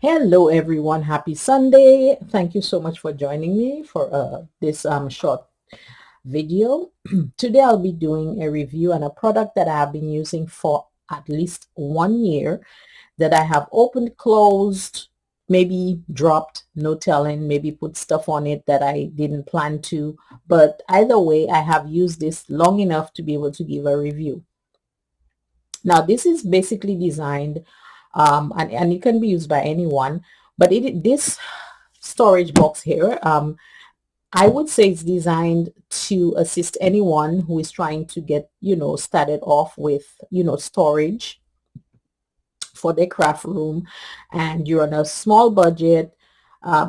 Hello everyone, happy Sunday. Thank you so much for joining me for this short video. Today I'll be doing a review on a product that I have been using for at least 1 year, that I have opened, closed, maybe dropped, no telling, maybe put stuff on it that I didn't plan to, but either way I have used this long enough to be able to give a review. Now this is basically designed and it can be used by anyone, but this storage box here, I would say it's designed to assist anyone who is trying to get, started off with, storage for their craft room, and you're on a small budget.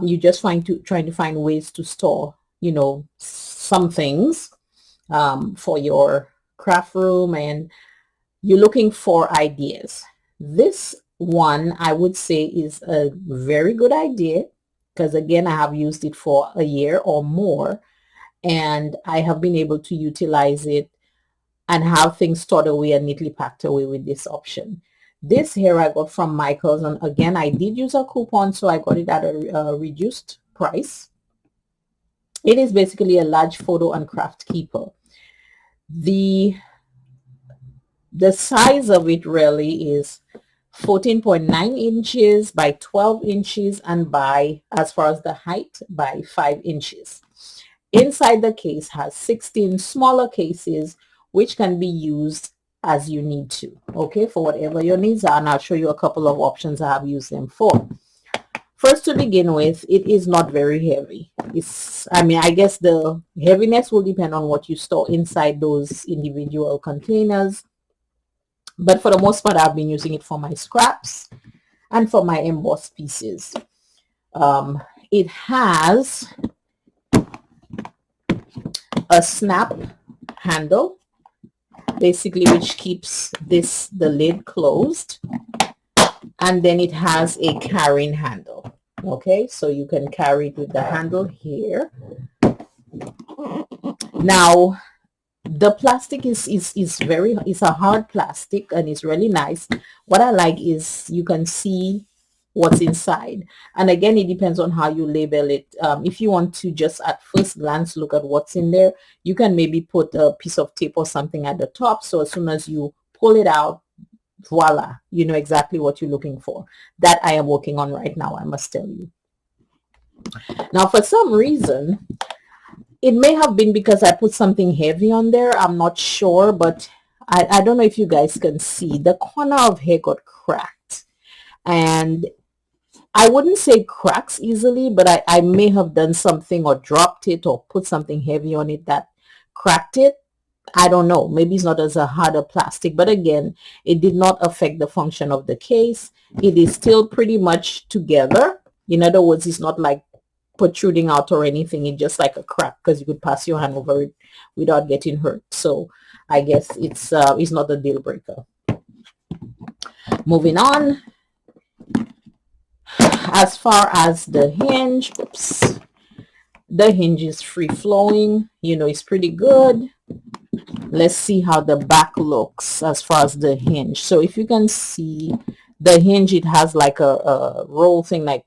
You're just trying to find ways to store, some things for your craft room, and you're looking for ideas. This one, I would say, is a very good idea because, again, I have used it for a year or more, and I have been able to utilize it and have things stored away and neatly packed away with this option. This here I got from Michael's, and again, I did use a coupon, so I got it at a reduced price. It is basically a large photo and craft keeper. The size of it really is 14.9 inches by 12 inches and by, as far as the height, by 5 inches. Inside the case has 16 smaller cases which can be used as you need to, okay, for whatever your needs are, and I'll show you a couple of options I have used them for. First, to begin with, it is not very heavy. I guess the heaviness will depend on what you store inside those individual containers. But for the most part, I've been using it for my scraps and for my embossed pieces. It has a snap handle, basically, which keeps the lid closed. And then it has a carrying handle. Okay, so you can carry it with the handle here. Now, the plastic is a hard plastic, and it's really nice. What I like is you can see what's inside, and again, it depends on how you label it. If you want to just at first glance look at what's in there, you can maybe put a piece of tape or something at the top, so as soon as you pull it out, voila, you know exactly what you're looking for. That I am working on right now, I must tell you. Now, for some reason, it may have been because I put something heavy on there, I'm not sure, but I don't know if you guys can see the corner of here got cracked, and I wouldn't say cracks easily, but I may have done something or dropped it or put something heavy on it that cracked it. I don't know, maybe it's not as a harder plastic, but again, it did not affect the function of the case. It is still pretty much together. In other words, it's not like protruding out or anything. It's just like a crack, because you could pass your hand over it without getting hurt. So I guess it's not a deal breaker. Moving on, as far as the hinge, the hinge is free-flowing, it's pretty good. Let's see how the back looks as far as the hinge. So if you can see the hinge, it has like a roll thing, like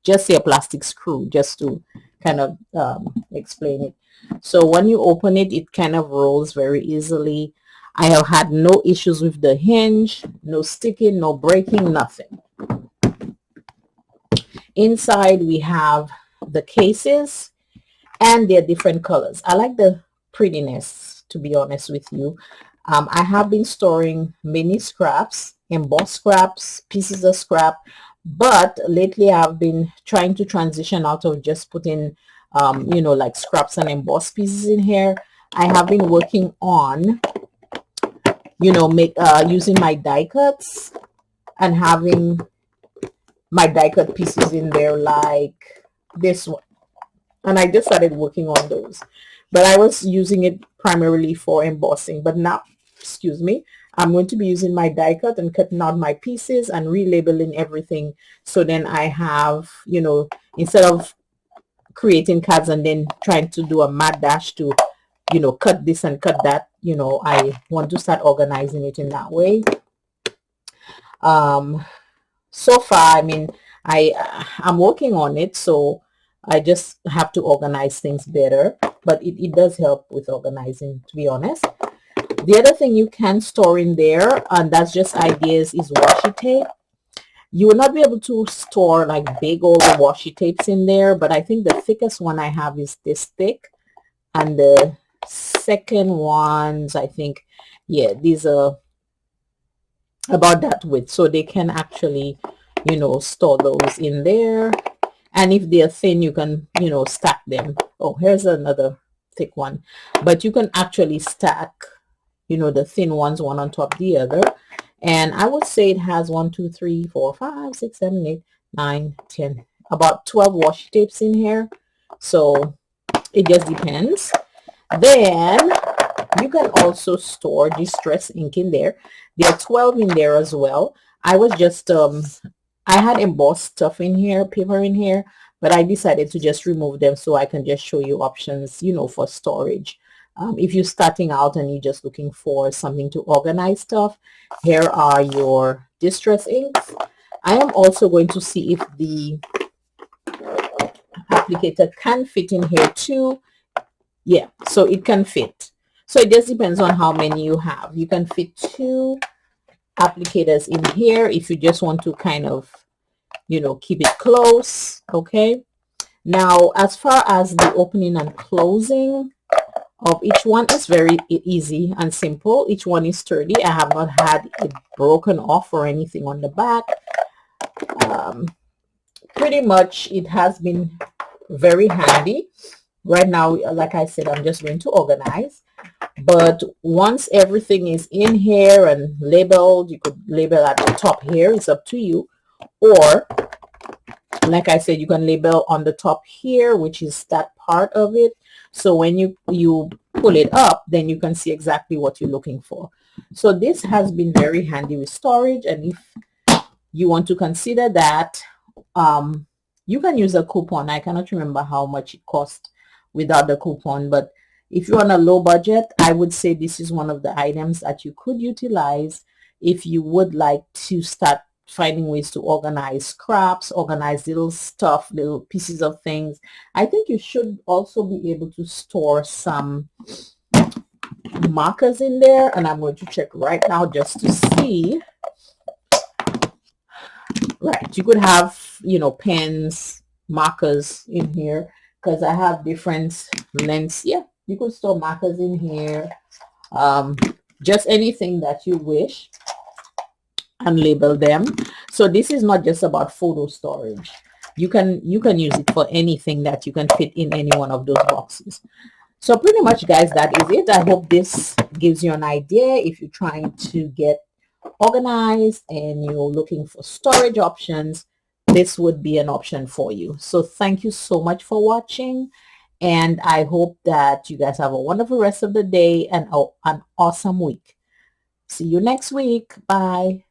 just say a plastic screw, just to kind of explain it. So when you open it, it kind of rolls very easily. I have had no issues with the hinge, no sticking, no breaking, nothing. Inside we have the cases, and they're different colors. I like the prettiness, to be honest with you. I have been storing mini scraps, embossed scraps, pieces of scrap, but lately I've been trying to transition out of just putting like scraps and embossed pieces in here. I have been working on using my die cuts and having my die cut pieces in there, like this one, and I just started working on those, but I was using it primarily for embossing. But now, excuse me, I'm going to be using my die cut and cutting out my pieces and relabeling everything, so then I have, instead of creating cards and then trying to do a mad dash to cut this and cut that, I want to start organizing it in that way. So far, I'm working on it, so I just have to organize things better, but it does help with organizing, to be honest. The other thing you can store in there, and that's just ideas, is washi tape. You will not be able to store like big old washi tapes in there, but I think the thickest one I have is this thick, and the second ones, I think, yeah, these are about that width, so they can actually, store those in there. And if they're thin, you can, stack them. Oh, here's another thick one, but you can actually stack, the thin ones one on top of the other. And I would say it has 1 2 3 4 5 6 7 8 9 10, about 12 washi tapes in here, so it just depends. Then you can also store distress ink in there. There are 12 in there as well. I was just I had embossed stuff in here, paper in here, but I decided to just remove them so I can just show you options, for storage. If you're starting out and you're just looking for something to organize stuff, here are your distress inks. I am also going to see if the applicator can fit in here too. Yeah, so it can fit. So it just depends on how many you have. You can fit 2 applicators in here if you just want to kind of, keep it close. Okay. Now, as far as the opening and closing of each one, is very easy and simple. Each one is sturdy. I have not had it broken off or anything on the back. Pretty much it has been very handy. Right now, like I said, I'm just going to organize, but once everything is in here and labeled, you could label at the top here. It's up to you. Or like I said, you can label on the top here, which is that part of it. So when you pull it up, then you can see exactly what you're looking for. So this has been very handy with storage. And if you want to consider that, you can use a coupon. I cannot remember how much it cost without the coupon, but if you're on a low budget, I would say this is one of the items that you could utilize if you would like to start finding ways to organize scraps, organize little stuff, little pieces of things. I think you should also be able to store some markers in there, and I'm going to check right now just to see. Right, you could have, pens, markers in here, because I have different lengths. Yeah, you could store markers in here, just anything that you wish, and label them. So this is not just about photo storage. You can use it for anything that you can fit in any one of those boxes. So pretty much, guys, that is it. I hope this gives you an idea if you're trying to get organized and you're looking for storage options. This would be an option for you. So thank you so much for watching, and I hope that you guys have a wonderful rest of the day and an awesome week. See you next week. Bye.